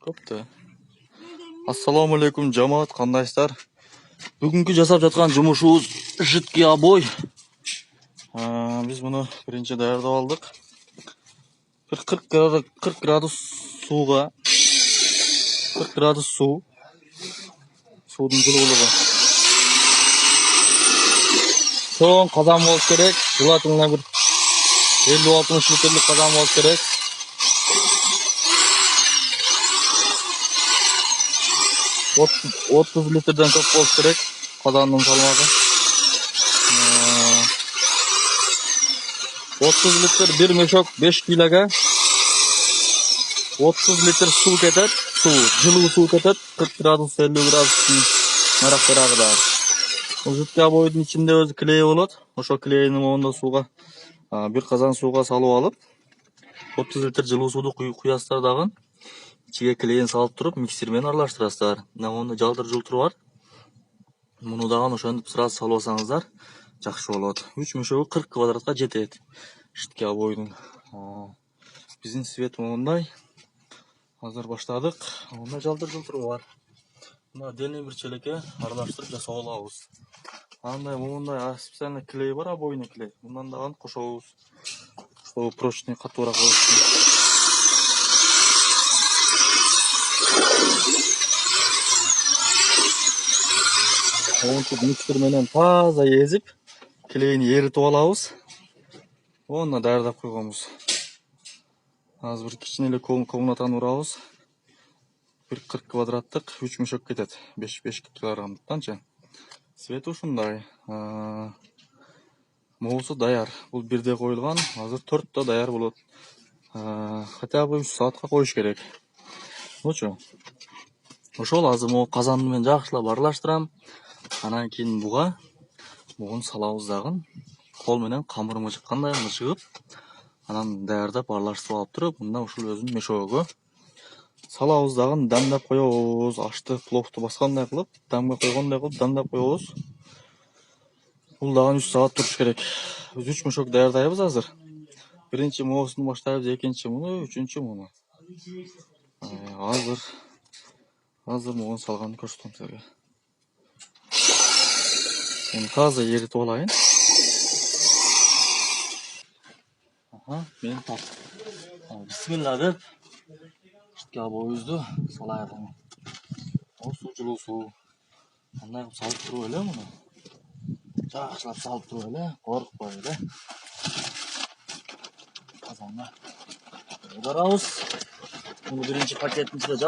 Koptu. Assalamu alaikum cemaat kandaylar. Bugünkü jasap жатқан жұмышыбыз жидкий обой. Biz bunu birinci dayarda aldık. 40 gradus suga 40 gradus su. Sudun жылуулугу. Son kazan болуш керек. Желательно bir 50-60 litrlik kazan болуш керек. Otuz litreden çok болуш керек. Kazanın salmagı. 30 litre bir meşok 5 kiloga 30 litre su ketet. Жылуу su ketet. 40 gradus 50 gradus marak beragı da. Bu jidkий обойдун içinde özü клей болот. Ошо клейдин оңунда суга bir kazan suga salып alıp 30 litre жылуу суду куясыздар дагы. İçige клейин салып туруп миксер менен аралаштырасыздар. Мына жалдыр жылтыры бар. Муну дагы ошентип сразу салып алсаңыздар жакшы болот. 3 мешогу 40 квадратка жетет. Жидкий обойдун. Биздин свет мондай. Азыр баштадык. Мына жалдыр жылтыры бар. Мына дени бир челекке аралаштырып жасап алабыз. Андай мондай специально клей бар, обойный клей. Мындан дагы кошобуз. Чтобы прочный катуураак болуш үчүн. Онтип миксер менен таза езип, клейни эритип алабыз. Оны даярдап койгонбуз. Азыр бир кичине эле комнатаны урабыз. 40 квадраттык 3 мешок кетет. 5 килограммдыктанчы. Свети ушундай. Моусу даяр. Бул бирде коюлган. Азыр 4 даяр болот. Хотя бы 3 саатка коюш керек. Ошо. Ошол азыр могу казанды мен жакшылап аралаштырам. Анан кийин бугун салабыз дагы. Кол менен камыр мыжыккандай мыжыгып, анан даярдап аралаштырып алып туруп, мында ушул өзүнүн мешогу салабыз дагы, дамдап коебуз. Ашты, пловду баскандай кылып, дамга койгондой кылып дамдап коебуз. Бул дагы 3 саат туруш керек. Биз 3 мешок даярдайбыз азыр. Биринчи моусуну баштайбыз, экинчи муну, үчүнчү муну. Азыр могун салганды көрсөтөм силерге. Эми таза эритип алайын. Мен так. Бисмилла деп жидкий обойубузду салайык. Суу жылуу суу. Кандай кылып салып туруп эле муну. Жакшылап салып туруп эле, коркпой эле. Казанга барабыз. Бул биринчи пакеттин ичинде